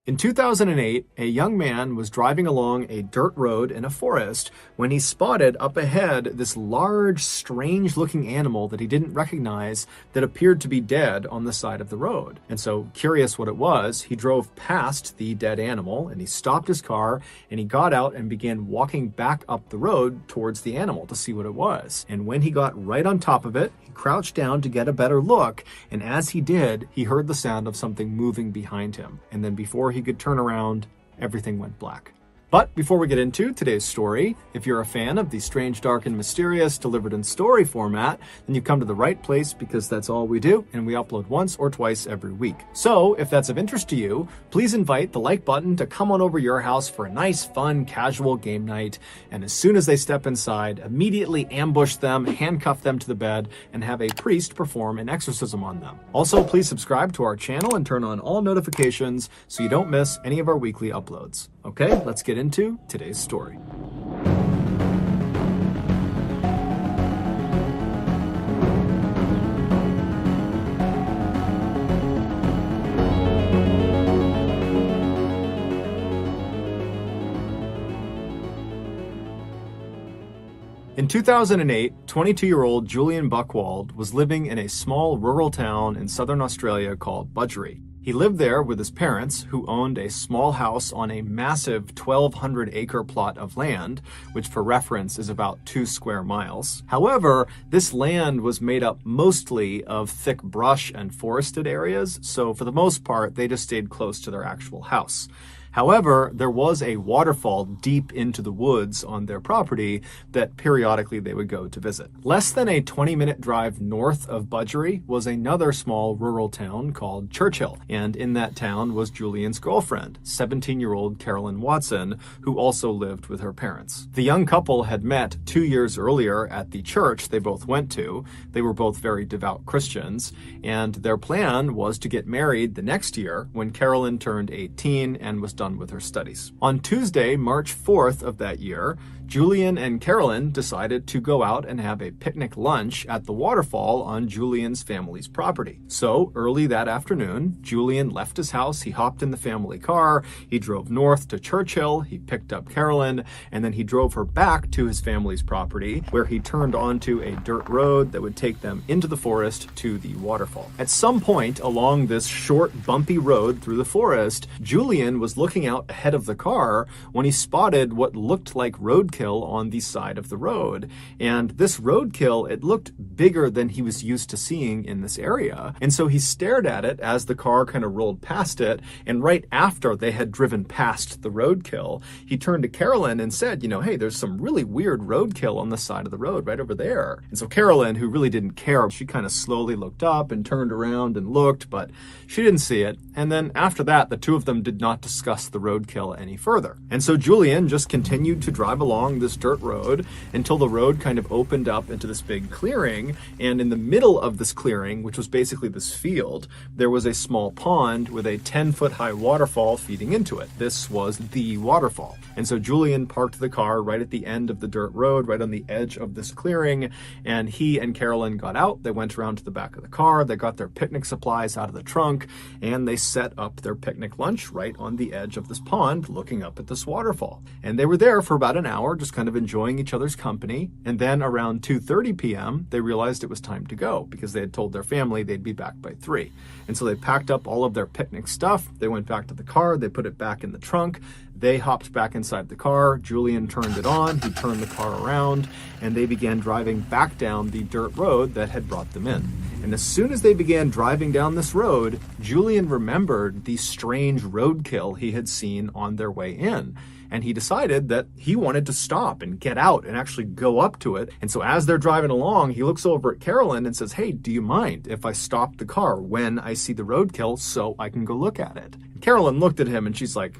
In 2008, a young man was driving along a dirt road in a forest when he spotted up ahead this large, strange-looking animal that he didn't recognize that appeared to be dead on the side of the road. And so, curious what it was, he drove past the dead animal and he stopped his car and he got out and began walking back up the road towards the animal to see what it was. And when he got right on top of it, he crouched down to get a better look, and as he did, he heard the sound of something moving behind him. And then before he could turn around, everything went black. But before we get into today's story, if you're a fan of the strange, dark, and mysterious delivered in story format, then you've come to the right place because that's all we do, and we upload once or twice every week. So if that's of interest to you, please invite the like button to come on over your house for a nice, fun, casual game night, and as soon as they step inside, immediately ambush them, handcuff them to the bed, and have a priest perform an exorcism on them. Also, please subscribe to our channel and turn on all notifications so you don't miss any of our weekly uploads. Okay, let's get into today's story. In 2008, 22-year-old Julian Buchwald was living in a small rural town in southern Australia called Budgeree. He lived there with his parents, who owned a small house on a massive 1,200-acre plot of land, which for reference is about 2 square miles. However, this land was made up mostly of thick brush and forested areas, so for the most part, they just stayed close to their actual house. However, there was a waterfall deep into the woods on their property that periodically they would go to visit. Less than a 20-minute drive north of Budgeree was another small rural town called Churchill, and in that town was Julian's girlfriend, 17-year-old Carolyn Watson, who also lived with her parents. The young couple had met 2 years earlier at the church they both went to. They were both very devout Christians, and their plan was to get married the next year when Carolyn turned 18 and was done with her studies. On Tuesday, March 4th of that year, Julian and Carolyn decided to go out and have a picnic lunch at the waterfall on Julian's family's property. So early that afternoon, Julian left his house, he hopped in the family car, he drove north to Churchill, he picked up Carolyn, and then he drove her back to his family's property, where he turned onto a dirt road that would take them into the forest to the waterfall. At some point along this short, bumpy road through the forest, Julian was looking out ahead of the car when he spotted what looked like roadkill on the side of the road. And this roadkill, it looked bigger than he was used to seeing in this area. And so he stared at it as the car kind of rolled past it. And right after they had driven past the roadkill, he turned to Carolyn and said, hey, there's some really weird roadkill on the side of the road right over there. And so Carolyn, who really didn't care, she kind of slowly looked up and turned around and looked, but she didn't see it. And then after that, the two of them did not discuss the roadkill any further. And so Julian just continued to drive along this dirt road until the road kind of opened up into this big clearing, and in the middle of this clearing, which was basically this field, there was a small pond with a 10-foot high waterfall feeding into it. This was the waterfall. And so Julian parked the car right at the end of the dirt road, right on the edge of this clearing, and he and Carolyn got out. They went around to the back of the car, they got their picnic supplies out of the trunk, and they set up their picnic lunch right on the edge of this pond, looking up at this waterfall. And they were there for about an hour, just kind of enjoying each other's company. And then around 2:30 p.m., they realized it was time to go because they had told their family they'd be back by 3. And so they packed up all of their picnic stuff. They went back to the car. They put it back in the trunk. They hopped back inside the car. Julian turned it on. He turned the car around, and they began driving back down the dirt road that had brought them in. And as soon as they began driving down this road, Julian remembered the strange roadkill he had seen on their way in. And he decided that he wanted to stop and get out and actually go up to it. And so as they're driving along, he looks over at Carolyn and says, hey, do you mind if I stop the car when I see the roadkill so I can go look at it? And Carolyn looked at him and she's like,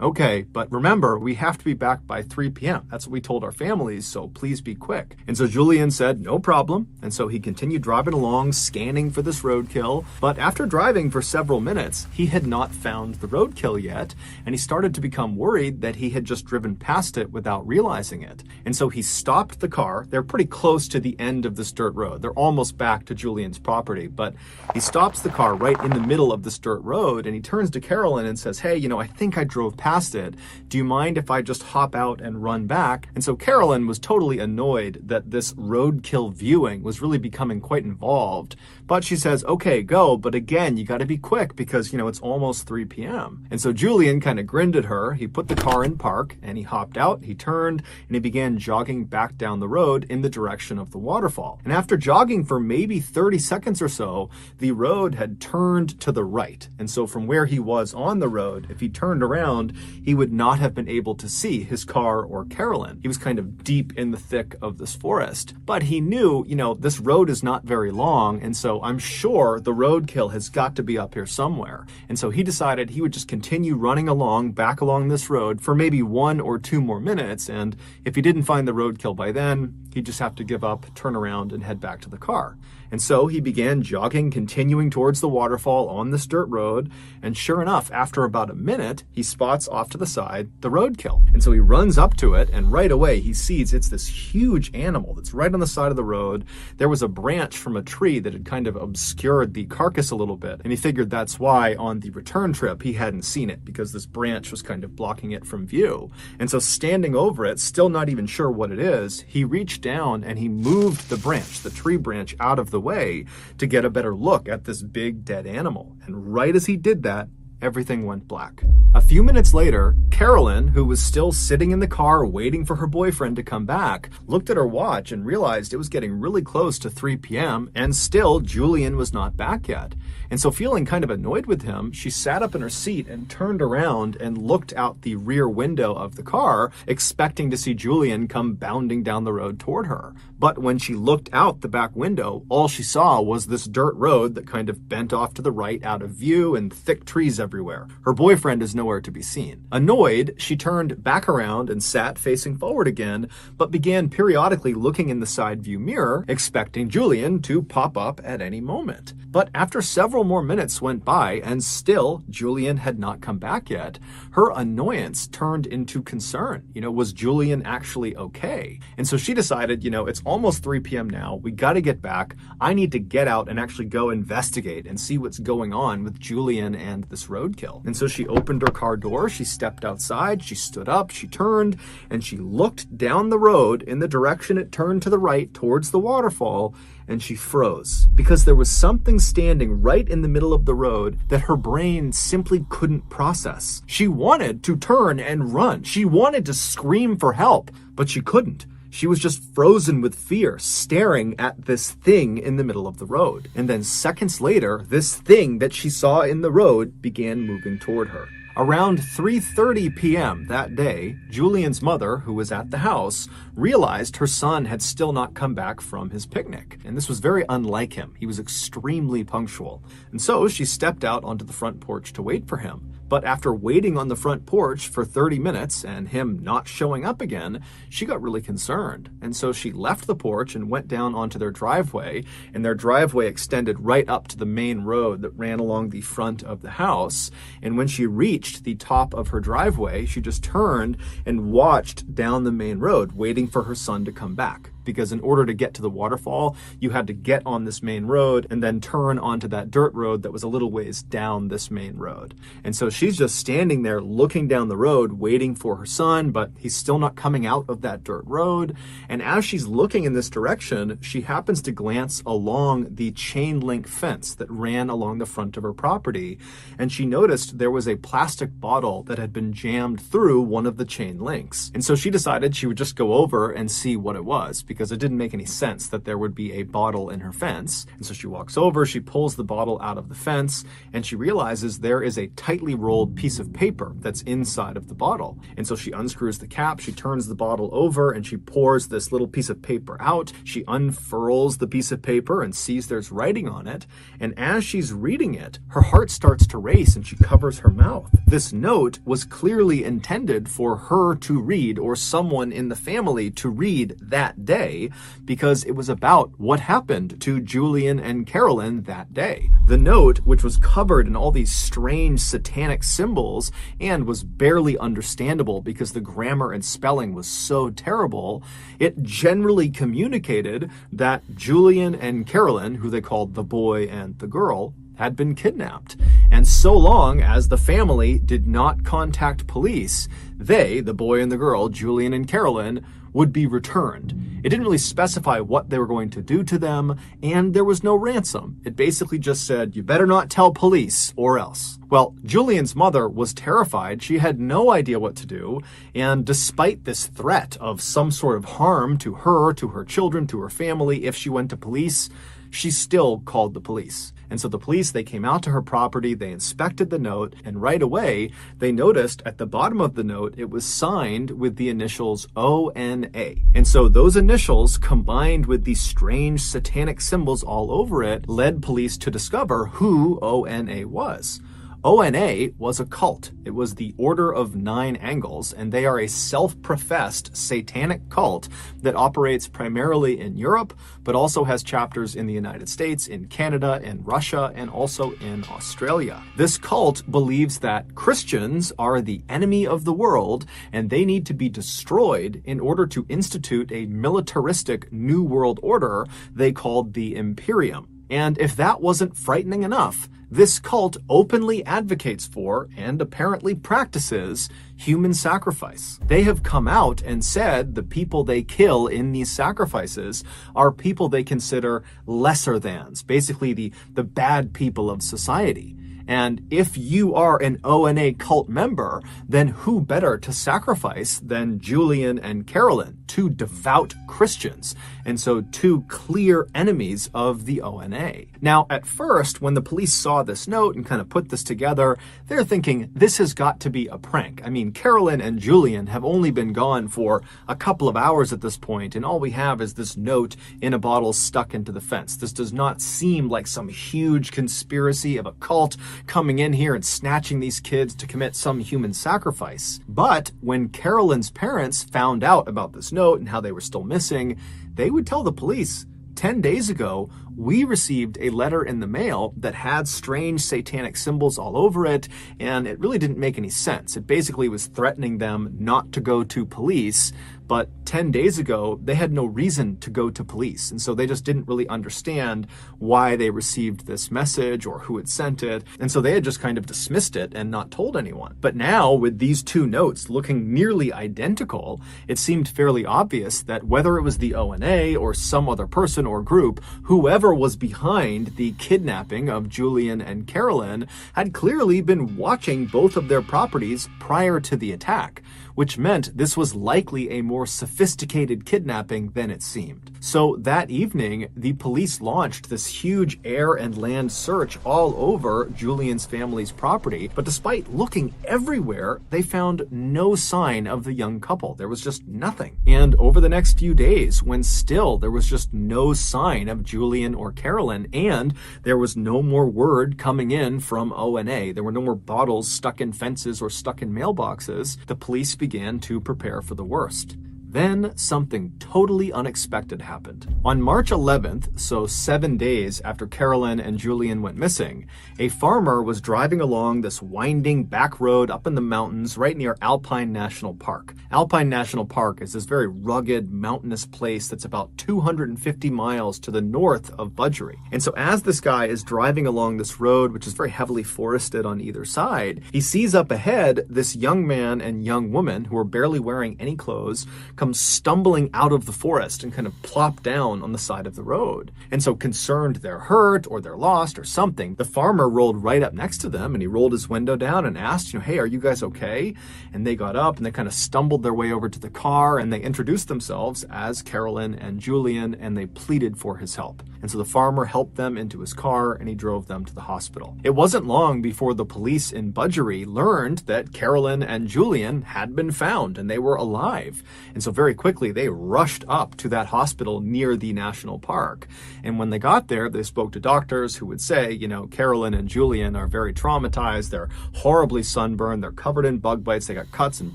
Okay, but remember, we have to be back by 3 p.m. That's what we told our families, so please be quick. And so Julian said, no problem. And so he continued driving along, scanning for this roadkill. But after driving for several minutes, he had not found the roadkill yet. And he started to become worried that he had just driven past it without realizing it. And so he stopped the car. They're pretty close to the end of this dirt road. They're almost back to Julian's property, but he stops the car right in the middle of this dirt road. And he turns to Carolyn and says, hey, I think I drove past it. Do you mind if I just hop out and run back? And so Carolyn was totally annoyed that this roadkill viewing was really becoming quite involved. But she says, okay, go. But again, you got to be quick because, it's almost 3 p.m. And so Julian kind of grinned at her. He put the car in park and he hopped out, he turned, and he began jogging back down the road in the direction of the waterfall. And after jogging for maybe 30 seconds or so, the road had turned to the right. And so from where he was on the road, if he turned around, he would not have been able to see his car or Carolyn. He was kind of deep in the thick of this forest. But he knew, this road is not very long, and so I'm sure the roadkill has got to be up here somewhere. And so he decided he would just continue running back along this road for maybe 1 or 2 more minutes, and if he didn't find the roadkill by then, he'd just have to give up, turn around, and head back to the car. And so he began jogging, continuing towards the waterfall on this dirt road, and sure enough, after about a minute, he spots off to the side the roadkill. And so he runs up to it, and right away he sees it's this huge animal that's right on the side of the road. There was a branch from a tree that had kind of obscured the carcass a little bit, and he figured that's why on the return trip he hadn't seen it, because this branch was kind of blocking it from view. And so standing over it, still not even sure what it is, he reached down and he moved the branch, the tree branch, out of the way to get a better look at this big dead animal. And right as he did that, everything went black. A few minutes later, Carolyn, who was still sitting in the car waiting for her boyfriend to come back, looked at her watch and realized it was getting really close to 3 p.m. and still Julian was not back yet. And so feeling kind of annoyed with him, she sat up in her seat and turned around and looked out the rear window of the car, expecting to see Julian come bounding down the road toward her. But when she looked out the back window, all she saw was this dirt road that kind of bent off to the right out of view and thick trees everywhere. Her boyfriend is nowhere to be seen. Annoyed, she turned back around and sat facing forward again, but began periodically looking in the side view mirror, expecting Julian to pop up at any moment. But after several more minutes went by and still Julian had not come back yet, her annoyance turned into concern. Was Julian actually okay? And so she decided, it's almost 3 p.m. now. We got to get back. I need to get out and actually go investigate and see what's going on with Julian and this roadkill. And so she opened her car door, she stepped outside, she stood up, she turned, and she looked down the road in the direction it turned to the right towards the waterfall, and she froze because there was something standing right in the middle of the road that her brain simply couldn't process. She wanted to turn and run. She wanted to scream for help, but she couldn't. She was just frozen with fear, staring at this thing in the middle of the road. And then seconds later, this thing that she saw in the road began moving toward her. Around 3:30 p.m. that day, Julian's mother, who was at the house, realized her son had still not come back from his picnic. And this was very unlike him. He was extremely punctual. And so she stepped out onto the front porch to wait for him. But after waiting on the front porch for 30 minutes and him not showing up again, she got really concerned. And so she left the porch and went down onto their driveway, and their driveway extended right up to the main road that ran along the front of the house. And when she reached the top of her driveway, she just turned and watched down the main road, waiting for her son to come back. Because in order to get to the waterfall, you had to get on this main road and then turn onto that dirt road that was a little ways down this main road. And so she's just standing there looking down the road, waiting for her son, but he's still not coming out of that dirt road. And as she's looking in this direction, she happens to glance along the chain link fence that ran along the front of her property. And she noticed there was a plastic bottle that had been jammed through one of the chain links. And so she decided she would just go over and see what it was, because it didn't make any sense that there would be a bottle in her fence. And so she walks over, she pulls the bottle out of the fence, and she realizes there is a tightly rolled piece of paper that's inside of the bottle. And so she unscrews the cap, she turns the bottle over, and she pours this little piece of paper out. She unfurls the piece of paper and sees there's writing on it. And as she's reading it, her heart starts to race and she covers her mouth. This note was clearly intended for her to read, or someone in the family to read that day, because it was about what happened to Julian and Carolyn that day. The note, which was covered in all these strange satanic symbols and was barely understandable because the grammar and spelling was so terrible, it generally communicated that Julian and Carolyn, who they called the boy and the girl, had been kidnapped. And so long as the family did not contact police, they, the boy and the girl, Julian and Carolyn, would be returned. It didn't really specify what they were going to do to them, and there was no ransom. It basically just said, you better not tell police or else. Well, Julian's mother was terrified. She had no idea what to do, and despite this threat of some sort of harm to her, to her children, to her family, if she went to police, she still called the police. And so the police, they came out to her property, they inspected the note, and right away, they noticed at the bottom of the note, it was signed with the initials O-N-A. And so those initials, combined with these strange satanic symbols all over it, led police to discover who O-N-A was. ONA was a cult. It was the Order of Nine Angles, and they are a self-professed satanic cult that operates primarily in Europe, but also has chapters in the United States, in Canada, in Russia, and also in Australia. This cult believes that Christians are the enemy of the world, and they need to be destroyed in order to institute a militaristic New World Order they called the Imperium. And if that wasn't frightening enough, this cult openly advocates for, and apparently practices, human sacrifice. They have come out and said the people they kill in these sacrifices are people they consider lesser thans, basically the bad people of society. And if you are an ONA cult member, then who better to sacrifice than Julian and Carolyn, two devout Christians, and so two clear enemies of the ONA. Now, at first, when the police saw this note and kind of put this together, they're thinking, this has got to be a prank. I mean, Carolyn and Julian have only been gone for a couple of hours at this point, and all we have is this note in a bottle stuck into the fence. This does not seem like some huge conspiracy of a cult coming in here and snatching these kids to commit some human sacrifice. But when Carolyn's parents found out about this note and how they were still missing, they would tell the police, 10 days ago, we received a letter in the mail that had strange satanic symbols all over it, and it really didn't make any sense. It basically was threatening them not to go to police, but 10 days ago, they had no reason to go to police, and so they just didn't really understand why they received this message or who had sent it, and so they had just kind of dismissed it and not told anyone. But now, with these two notes looking nearly identical, it seemed fairly obvious that whether it was the ONA or some other person or group, whoever was behind the kidnapping of Julian and Carolyn had clearly been watching both of their properties prior to the attack, which meant this was likely a more sophisticated kidnapping than it seemed. So that evening, the police launched this huge air and land search all over Julian's family's property, but despite looking everywhere, they found no sign of the young couple. There was just nothing. And over the next few days, when still there was just no sign of Julian or Carolyn, and there was no more word coming in from ONA, there were no more bottles stuck in fences or stuck in mailboxes, the police began to prepare for the worst. Then something totally unexpected happened. On March 11th, so 7 days after Carolyn and Julian went missing, a farmer was driving along this winding back road up in the mountains right near Alpine National Park. Alpine National Park is this very rugged, mountainous place that's about 250 miles to the north of Budgery. And so as this guy is driving along this road, which is very heavily forested on either side, he sees up ahead this young man and young woman who are barely wearing any clothes, come stumbling out of the forest and kind of plop down on the side of the road. And so concerned they're hurt or they're lost or something, the farmer rolled right up next to them and he rolled his window down and asked, hey, are you guys okay? And they got up and they kind of stumbled their way over to the car and they introduced themselves as Carolyn and Julian, and they pleaded for his help. And so the farmer helped them into his car and he drove them to the hospital. It wasn't long before the police in Budgery learned that Carolyn and Julian had been found and they were alive. And so very quickly they rushed up to that hospital near the national park. And when they got there, they spoke to doctors who would say, Carolyn and Julian are very traumatized. They're horribly sunburned. They're covered in bug bites. They got cuts and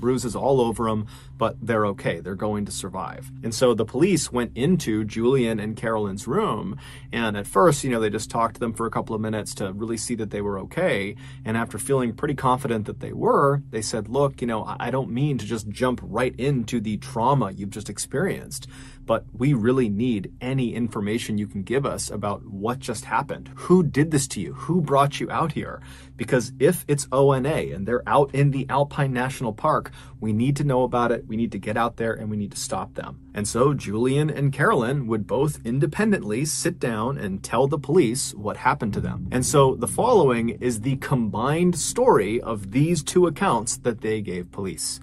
bruises all over them, but they're okay. They're going to survive. And so the police went into Julian and Carolyn's room. And at first, they just talked to them for a couple of minutes to really see that they were okay. And after feeling pretty confident that they were, they said, look, I don't mean to just jump right into the trauma you've just experienced, but we really need any information you can give us about what just happened. Who did this to you? Who brought you out here? Because if it's ONA and they're out in the Alpine National Park, we need to know about it. We need to get out there and we need to stop them. And so Julian and Carolyn would both independently sit down and tell the police what happened to them. And so the following is the combined story of these two accounts that they gave police.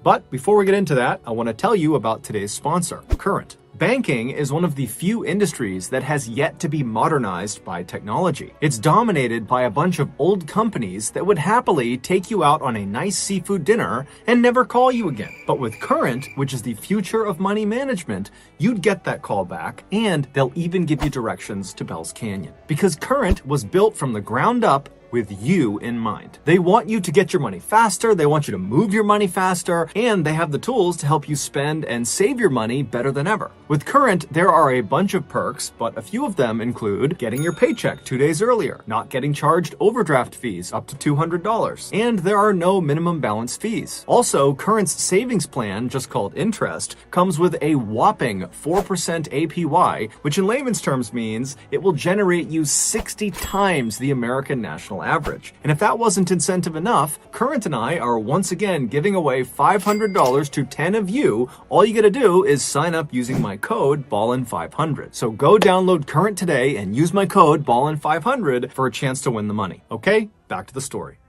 But before we get into that, I want to tell you about today's sponsor, Current. Banking is one of the few industries that has yet to be modernized by technology. It's dominated by a bunch of old companies that would happily take you out on a nice seafood dinner and never call you again. But with Current, which is the future of money management, you'd get that call back and they'll even give you directions to Bell's Canyon. Because Current was built from the ground up with you in mind. They want you to get your money faster, they want you to move your money faster, and they have the tools to help you spend and save your money better than ever. With Current, there are a bunch of perks, but a few of them include getting your paycheck 2 days earlier, not getting charged overdraft fees up to $200, and there are no minimum balance fees. Also, Current's savings plan, just called Interest, comes with a whopping 4% APY, which in layman's terms means it will generate you 60 times the American national average. And if that wasn't incentive enough, Current and I are once again giving away $500 to 10 of you. All you gotta do is sign up using my code Ballen500. So go download Current today and use my code Ballen500 for a chance to win the money. Okay, back to the story.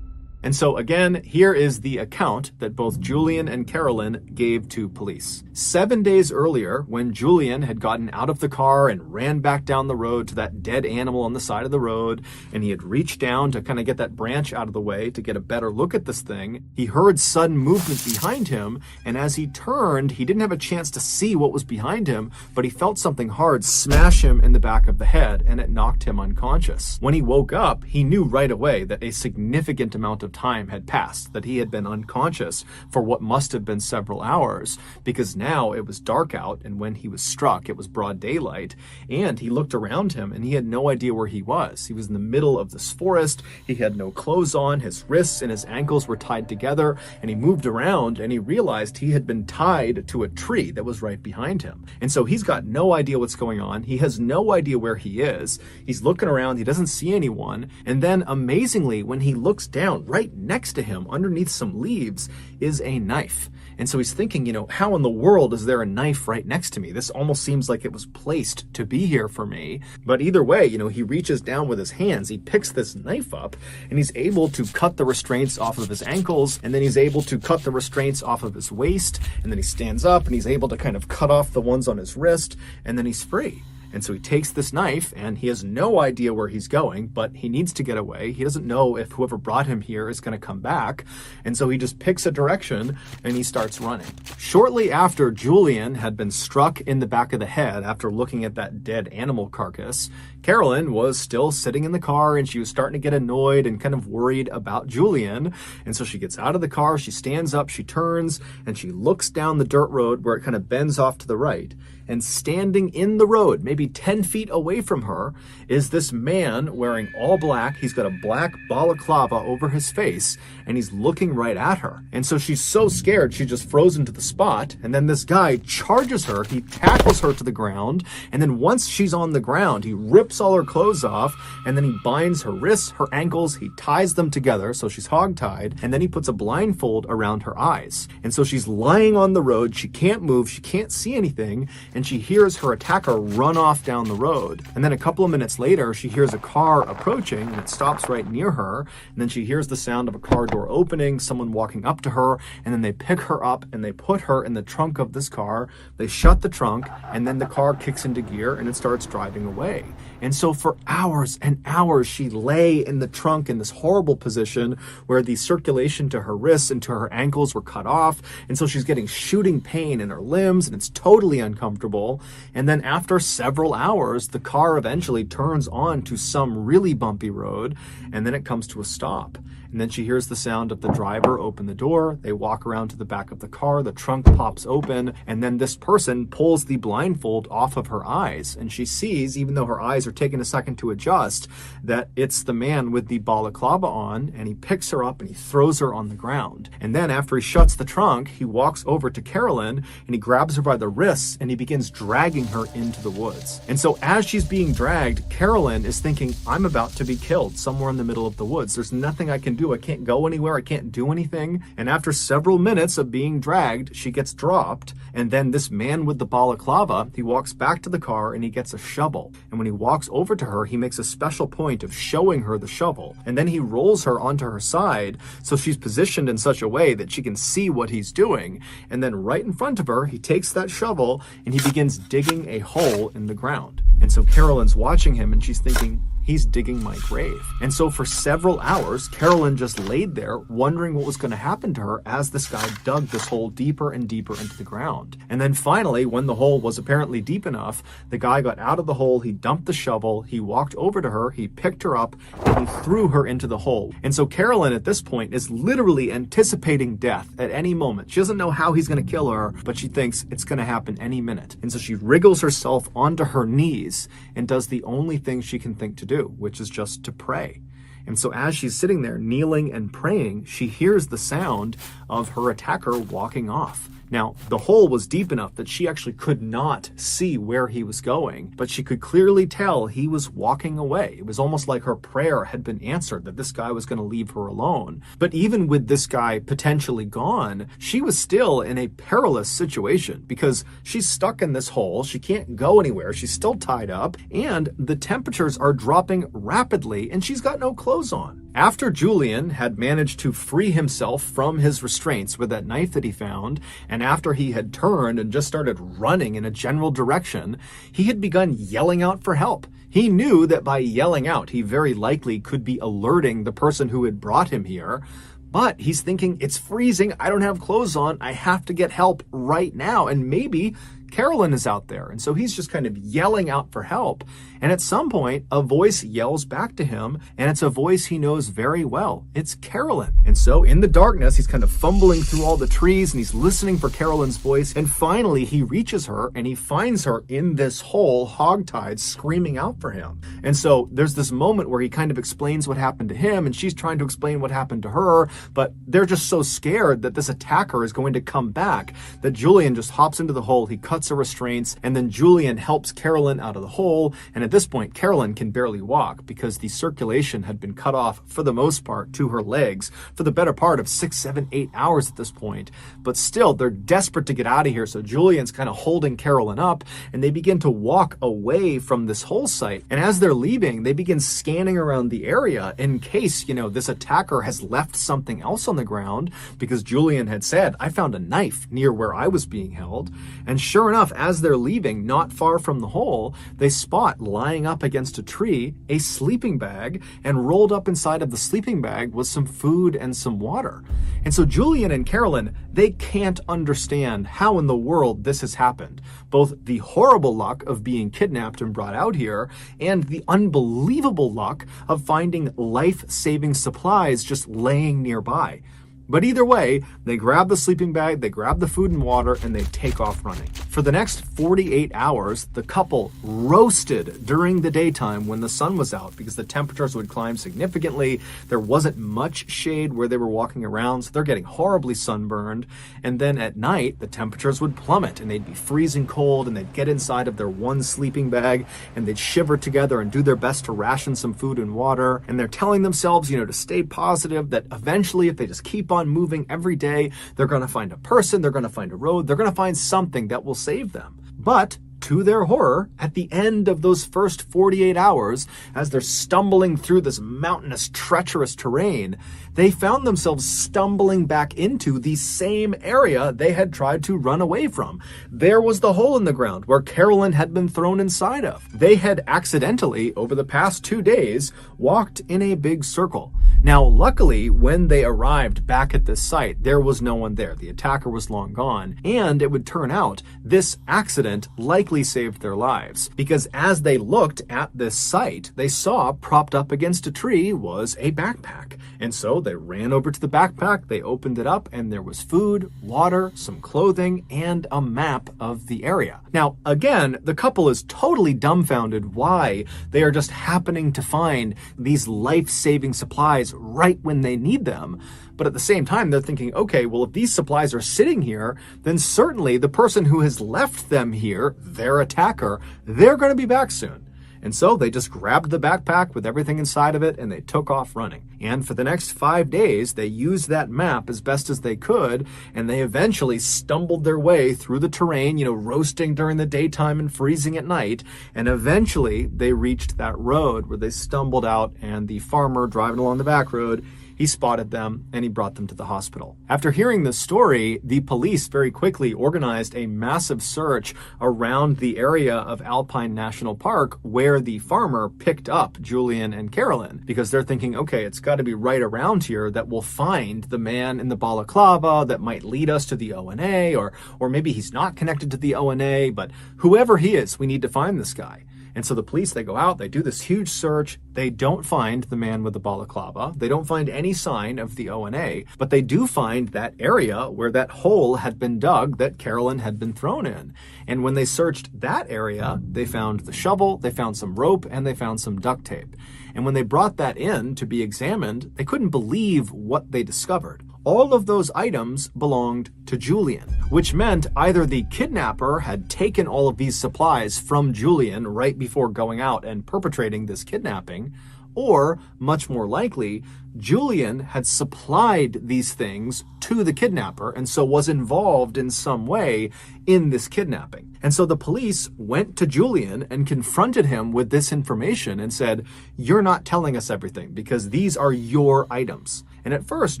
And so again, here is the account that both Julian and Carolyn gave to police. 7 days earlier, when Julian had gotten out of the car and ran back down the road to that dead animal on the side of the road, and he had reached down to kind of get that branch out of the way to get a better look at this thing, he heard sudden movement behind him, and as he turned, he didn't have a chance to see what was behind him, but he felt something hard smash him in the back of the head, and it knocked him unconscious. When he woke up, he knew right away that a significant amount of time had passed, that he had been unconscious for what must have been several hours, because now it was dark out, and when he was struck, it was broad daylight, and he looked around him and he had no idea where he was. He was in the middle of this forest, he had no clothes on, his wrists and his ankles were tied together, and he moved around and he realized he had been tied to a tree that was right behind him. And so he's got no idea what's going on, he has no idea where he is, he's looking around, he doesn't see anyone, and then amazingly, when he looks down, right next to him, underneath some leaves, is a knife. And so he's thinking, how in the world is there a knife right next to me? This almost seems like it was placed to be here for me. But either way, he reaches down with his hands, he picks this knife up, and he's able to cut the restraints off of his ankles, and then he's able to cut the restraints off of his waist, and then he stands up and he's able to kind of cut off the ones on his wrist, and then he's free. And so he takes this knife and he has no idea where he's going, but he needs to get away. He doesn't know if whoever brought him here is going to come back. And so he just picks a direction and he starts running. Shortly after Julian had been struck in the back of the head after looking at that dead animal carcass, Carolyn was still sitting in the car and she was starting to get annoyed and kind of worried about Julian. And so she gets out of the car, she stands up, she turns, and she looks down the dirt road where it kind of bends off to the right. And standing in the road, maybe maybe 10 feet away from her is this man wearing all black. He's got a black balaclava over his face, and he's looking right at her. And so she's so scared, she just frozen to the spot. And then this guy charges her, he tackles her to the ground, and then once she's on the ground, he rips all her clothes off, and then he binds her wrists, her ankles, he ties them together so she's hogtied, and then he puts a blindfold around her eyes. And so she's lying on the road, she can't move, she can't see anything, and she hears her attacker run off down the road. And then a couple of minutes later, she hears a car approaching, and it stops right near her, and then she hears the sound of a car door opening, someone walking up to her, and then they pick her up and they put her in the trunk of this car, they shut the trunk, and then the car kicks into gear and it starts driving away. And so for hours and hours, she lay in the trunk in this horrible position where the circulation to her wrists and to her ankles were cut off. And so she's getting shooting pain in her limbs, and it's totally uncomfortable. And then after several hours, the car eventually turns on to some really bumpy road, and then it comes to a stop. And then she hears the sound of the driver open the door. They walk around to the back of the car. The trunk pops open. And then this person pulls the blindfold off of her eyes. And she sees, even though her eyes are taking a second to adjust, that it's the man with the balaclava on. And he picks her up and he throws her on the ground. And then after he shuts the trunk, he walks over to Carolyn and he grabs her by the wrists and he begins dragging her into the woods. And so as she's being dragged, Carolyn is thinking, I'm about to be killed somewhere in the middle of the woods. There's nothing I can do. I can't go anywhere. I can't do anything. And after several minutes of being dragged, she gets dropped. And then this man with the balaclava, he walks back to the car and he gets a shovel. And when he walks over to her, he makes a special point of showing her the shovel. And then he rolls her onto her side so she's positioned in such a way that she can see what he's doing. And then right in front of her, he takes that shovel and he begins digging a hole in the ground. And so Carolyn's watching him and she's thinking, he's digging my grave. And so for several hours, Carolyn just laid there wondering what was going to happen to her as this guy dug this hole deeper and deeper into the ground. And then finally, when the hole was apparently deep enough, the guy got out of the hole, he dumped the shovel, he walked over to her, he picked her up, and he threw her into the hole. And so Carolyn at this point is literally anticipating death at any moment. She doesn't know how he's going to kill her, but she thinks it's going to happen any minute. And so she wriggles herself onto her knees and does the only thing she can think to do, which is just to pray. And so as she's sitting there kneeling and praying, she hears the sound of her attacker walking off. Now, the hole was deep enough that she actually could not see where he was going, but she could clearly tell he was walking away. It was almost like her prayer had been answered, that this guy was going to leave her alone. But even with this guy potentially gone, she was still in a perilous situation because she's stuck in this hole. She can't go anywhere. She's still tied up, and the temperatures are dropping rapidly, and she's got no clothes on. After Julian had managed to free himself from his restraints with that knife that he found, and after he had turned and just started running in a general direction, he had begun yelling out for help. He knew that by yelling out, he very likely could be alerting the person who had brought him here. But he's thinking, it's freezing, I don't have clothes on, I have to get help right now. And maybe Carolyn is out there. And so he's just kind of yelling out for help. And at some point, a voice yells back to him, and it's a voice he knows very well. It's Carolyn. And so in the darkness, he's kind of fumbling through all the trees and he's listening for Carolyn's voice. And finally, he reaches her and he finds her in this hole, hogtied, screaming out for him. And so there's this moment where he kind of explains what happened to him, and she's trying to explain what happened to her, but they're just so scared that this attacker is going to come back that Julian just hops into the hole, he cuts her restraints, and then Julian helps Carolyn out of the hole. And at this point, Carolyn can barely walk because the circulation had been cut off for the most part to her legs for the better part of 6, 7, 8 hours at this point. But still, they're desperate to get out of here. So Julian's kind of holding Carolyn up, and they begin to walk away from this hole site. And as they're leaving, they begin scanning around the area in case, this attacker has left something else on the ground, because Julian had said, I found a knife near where I was being held. And sure enough, as they're leaving, not far from the hole, they spot lying up against a tree a sleeping bag, and rolled up inside of the sleeping bag was some food and some water. And so Julian and Carolyn, they can't understand how in the world this has happened. Both the horrible luck of being kidnapped and brought out here, and the unbelievable luck of finding life-saving supplies just laying nearby. But either way, they grab the sleeping bag, they grab the food and water, and they take off running. For the next 48 hours, the couple roasted during the daytime when the sun was out because the temperatures would climb significantly. There wasn't much shade where they were walking around, so they're getting horribly sunburned. And then at night, the temperatures would plummet and they'd be freezing cold, and they'd get inside of their one sleeping bag and they'd shiver together and do their best to ration some food and water. And they're telling themselves, to stay positive, that eventually if they just keep on moving every day, they're going to find a person, they're going to find a road, they're going to find something that will save them. But to their horror, at the end of those first 48 hours, as they're stumbling through this mountainous, treacherous terrain, they found themselves stumbling back into the same area they had tried to run away from. There was the hole in the ground where Carolyn had been thrown inside of. They had accidentally, over the past 2 days, walked in a big circle. Now, luckily, when they arrived back at this site, there was no one there. The attacker was long gone, and it would turn out this accident likely saved their lives, because as they looked at this site, they saw propped up against a tree was a backpack. And so they ran over to the backpack, they opened it up, and there was food, water, some clothing, and a map of the area. Now, again, the couple is totally dumbfounded why they are just happening to find these life-saving supplies right when they need them. But at the same time, they're thinking, okay, well, if these supplies are sitting here, then certainly the person who has left them here, their attacker, they're going to be back soon. And so they just grabbed the backpack with everything inside of it and they took off running. And for the next 5 days, they used that map as best as they could, and they eventually stumbled their way through the terrain, roasting during the daytime and freezing at night. And eventually they reached that road where they stumbled out, and the farmer driving along the back road, he spotted them and he brought them to the hospital. After hearing this story, the police very quickly organized a massive search around the area of Alpine National Park where the farmer picked up Julian and Carolyn, because they're thinking, okay, it's got to be right around here that we'll find the man in the balaclava that might lead us to the ONA, or maybe he's not connected to the ONA, but whoever he is, we need to find this guy. And so the police, they go out, they do this huge search. They don't find the man with the balaclava. They don't find any sign of the ONA, but they do find that area where that hole had been dug that Carolyn had been thrown in. And when they searched that area, they found the shovel, they found some rope, and they found some duct tape. And when they brought that in to be examined, they couldn't believe what they discovered. All of those items belonged to Julian, which meant either the kidnapper had taken all of these supplies from Julian right before going out and perpetrating this kidnapping, or, much more likely, Julian had supplied these things to the kidnapper and so was involved in some way in this kidnapping. And so the police went to Julian and confronted him with this information and said, "You're not telling us everything because these are your items." And at first,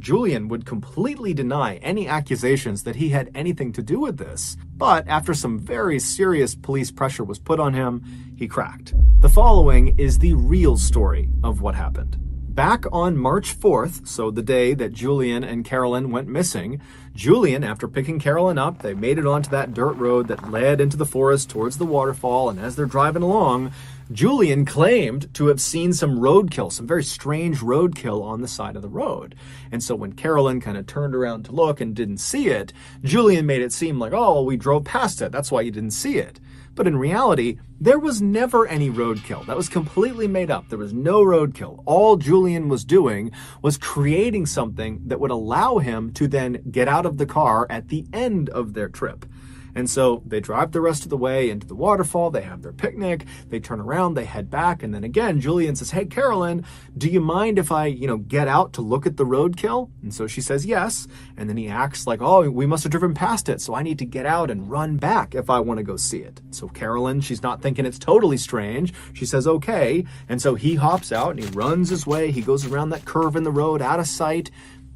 Julian would completely deny any accusations that he had anything to do with this. But after some very serious police pressure was put on him, he cracked. The following is the real story of what happened. Back on March 4th, so the day that Julian and Carolyn went missing, Julian, after picking Carolyn up, they made it onto that dirt road that led into the forest towards the waterfall, and as they're driving along, Julian claimed to have seen some roadkill, some very strange roadkill on the side of the road. And so when Carolyn kind of turned around to look and didn't see it, Julian made it seem like, oh, well, we drove past it, that's why you didn't see it. But in reality, there was never any roadkill. That was completely made up. There was no roadkill. All Julian was doing was creating something that would allow him to then get out of the car at the end of their trip. And so they drive the rest of the way into the waterfall, they have their picnic, they turn around, they head back, and then again, Julian says, "Hey, Carolyn, do you mind if I, get out to look at the roadkill?" And so she says yes, and then he acts like, "Oh, we must have driven past it, so I need to get out and run back if I want to go see it." So Carolyn, she's not thinking it's totally strange, she says okay, and so he hops out and he runs his way, he goes around that curve in the road, out of sight.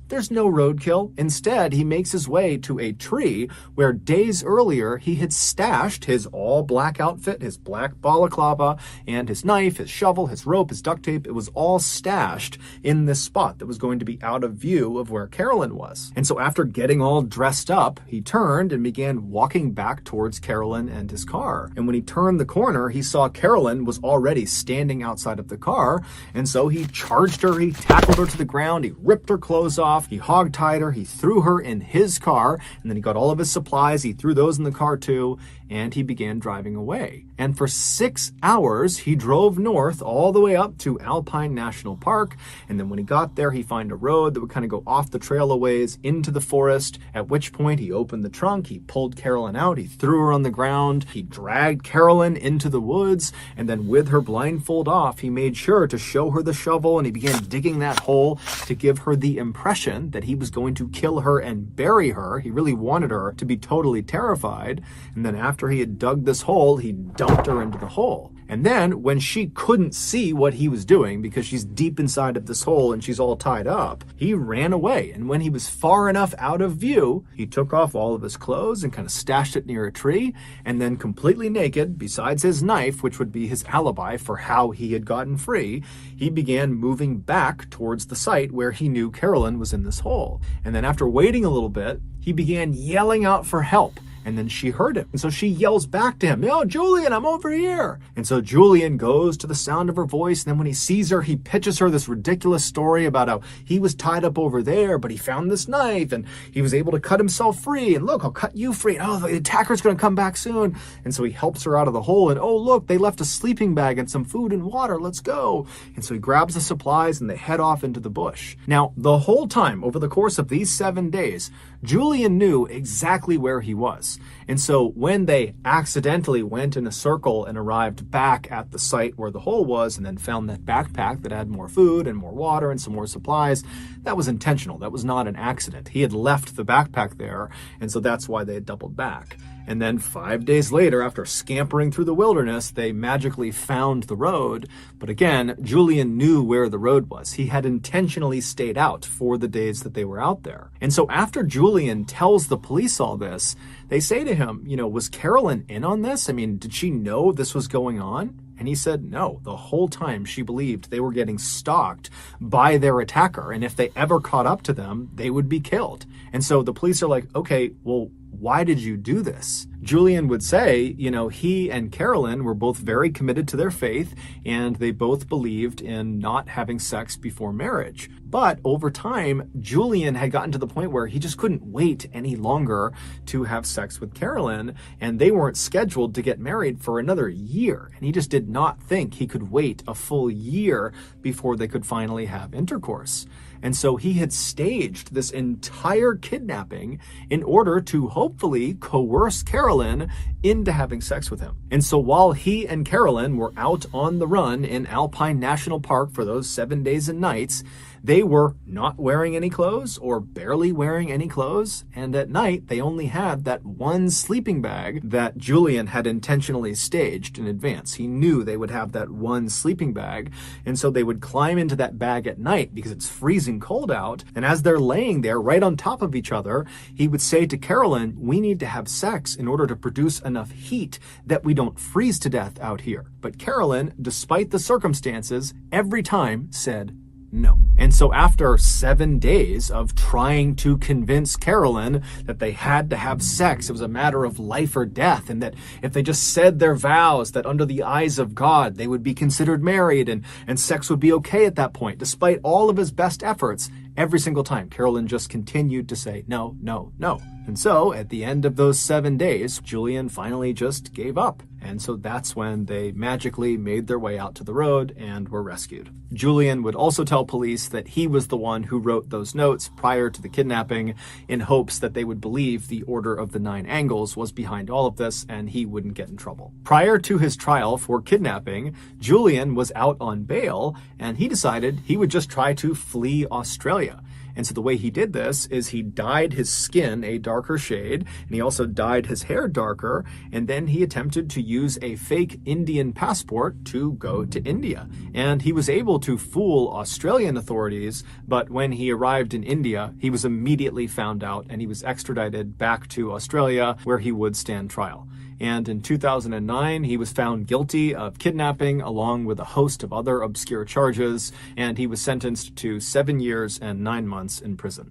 There's no roadkill. Instead, he makes his way to a tree where days earlier he had stashed his all-black outfit, his black balaclava, and his knife, his shovel, his rope, his duct tape. It was all stashed in this spot that was going to be out of view of where Carolyn was. And so after getting all dressed up, he turned and began walking back towards Carolyn and his car. And when he turned the corner, he saw Carolyn was already standing outside of the car. And so he charged her, he tackled her to the ground, he ripped her clothes off, off, he hogtied her, he threw her in his car, and then he got all of his supplies, he threw those in the car too, and he began driving away. And for 6 hours, he drove north all the way up to Alpine National Park, and then when he got there, he found a road that would kind of go off the trail a ways into the forest, at which point he opened the trunk, he pulled Carolyn out, he threw her on the ground, he dragged Carolyn into the woods, and then with her blindfold off, he made sure to show her the shovel, and he began digging that hole to give her the impression that he was going to kill her and bury her. He really wanted her to be totally terrified. And then after he had dug this hole, he dumped her into the hole. And then when she couldn't see what he was doing because she's deep inside of this hole and she's all tied up, he ran away. And when he was far enough out of view, he took off all of his clothes and kind of stashed it near a tree. And then completely naked, besides his knife, which would be his alibi for how he had gotten free, he began moving back towards the site where he knew Carolyn was in this hole. And then after waiting a little bit, he began yelling out for help. And then she heard him. And so she yells back to him, "Yo, Julian, I'm over here." And so Julian goes to the sound of her voice. And then when he sees her, he pitches her this ridiculous story about how he was tied up over there, but he found this knife and he was able to cut himself free. And look, I'll cut you free. Oh, the attacker's going to come back soon. And so he helps her out of the hole. And oh, look, they left a sleeping bag and some food and water. Let's go. And so he grabs the supplies and they head off into the bush. Now, the whole time over the course of these 7 days, Julian knew exactly where he was. And so when they accidentally went in a circle and arrived back at the site where the hole was and then found that backpack that had more food and more water and some more supplies, that was intentional. That was not an accident. He had left the backpack there, and so that's why they had doubled back. And then 5 days later, after scampering through the wilderness, they magically found the road. But again, Julian knew where the road was. He had intentionally stayed out for the days that they were out there. And so after Julian tells the police all this, they say to him, was Carolyn in on this? I mean, did she know this was going on? And he said no. The whole time she believed they were getting stalked by their attacker. And if they ever caught up to them, they would be killed. And so the police are like, okay, well, why did you do this? Julian would say, he and Carolyn were both very committed to their faith and they both believed in not having sex before marriage. But over time, Julian had gotten to the point where he just couldn't wait any longer to have sex with Carolyn, and they weren't scheduled to get married for another year. And he just did not think he could wait a full year before they could finally have intercourse. And so he had staged this entire kidnapping in order to hopefully coerce Carolyn into having sex with him. And so while he and Carolyn were out on the run in Alpine National Park for those 7 days and nights, they were not wearing any clothes or barely wearing any clothes. And at night, they only had that one sleeping bag that Julian had intentionally staged in advance. He knew they would have that one sleeping bag. And so they would climb into that bag at night because it's freezing cold out. And as they're laying there right on top of each other, he would say to Carolyn, "We need to have sex in order to produce enough heat that we don't freeze to death out here." But Carolyn, despite the circumstances, every time said no. And so after 7 days of trying to convince Carolyn that they had to have sex, it was a matter of life or death, and that if they just said their vows, that under the eyes of God, they would be considered married and sex would be okay at that point, despite all of his best efforts, every single time, Carolyn just continued to say no, no, no. And so at the end of those 7 days, Julian finally just gave up. And so that's when they magically made their way out to the road and were rescued. Julian would also tell police that he was the one who wrote those notes prior to the kidnapping in hopes that they would believe the Order of the Nine Angles was behind all of this and he wouldn't get in trouble. Prior to his trial for kidnapping, Julian was out on bail and he decided he would just try to flee Australia. And so the way he did this is he dyed his skin a darker shade, and he also dyed his hair darker, and then he attempted to use a fake Indian passport to go to India. And he was able to fool Australian authorities, but when he arrived in India, he was immediately found out and he was extradited back to Australia where he would stand trial. And in 2009, he was found guilty of kidnapping along with a host of other obscure charges, and he was sentenced to 7 years and 9 months in prison.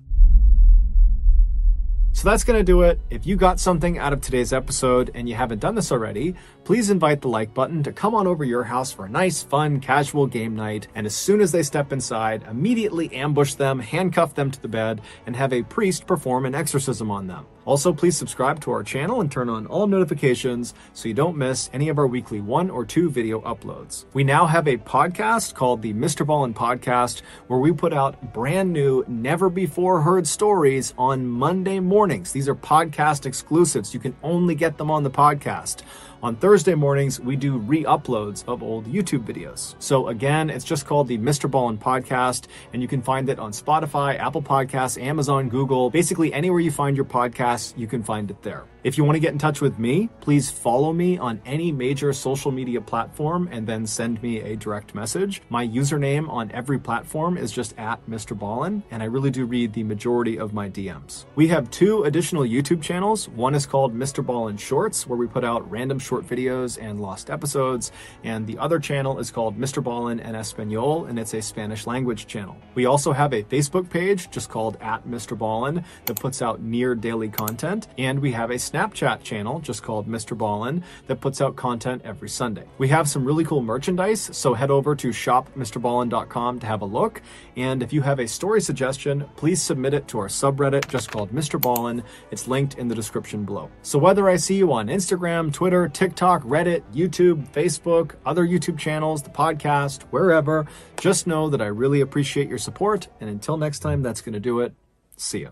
So that's going to do it. If you got something out of today's episode and you haven't done this already, please invite the like button to come on over your house for a nice, fun, casual game night. And as soon as they step inside, immediately ambush them, handcuff them to the bed, and have a priest perform an exorcism on them. Also, please subscribe to our channel and turn on all notifications so you don't miss any of our weekly 1 or 2 video uploads. We now have a podcast called the MrBallen Podcast, where we put out brand new, never before heard stories on Monday mornings. These are podcast exclusives. You can only get them on the podcast. On Thursday mornings, we do re-uploads of old YouTube videos. So again, it's just called the MrBallen Podcast, and you can find it on Spotify, Apple Podcasts, Amazon, Google, basically anywhere you find your podcasts, you can find it there. If you want to get in touch with me, please follow me on any major social media platform and then send me a direct message. My username on every platform is just @MrBallen, and I really do read the majority of my DMs. We have 2 additional YouTube channels. One is called MrBallen Shorts, where we put out random short videos and lost episodes, and the other channel is called MrBallen en Español, and it's a Spanish language channel. We also have a Facebook page just called @MrBallen that puts out near daily content, and we have a Snapchat channel just called MrBallen that puts out content every Sunday. We have some really cool merchandise, so head over to shopmrballen.com to have a look, and if you have a story suggestion, please submit it to our subreddit just called MrBallen. It's linked in the description below. So whether I see you on Instagram, Twitter, TikTok, Reddit, YouTube, Facebook, other YouTube channels, the podcast, wherever, just know that I really appreciate your support, and until next time, that's going to do it. See ya.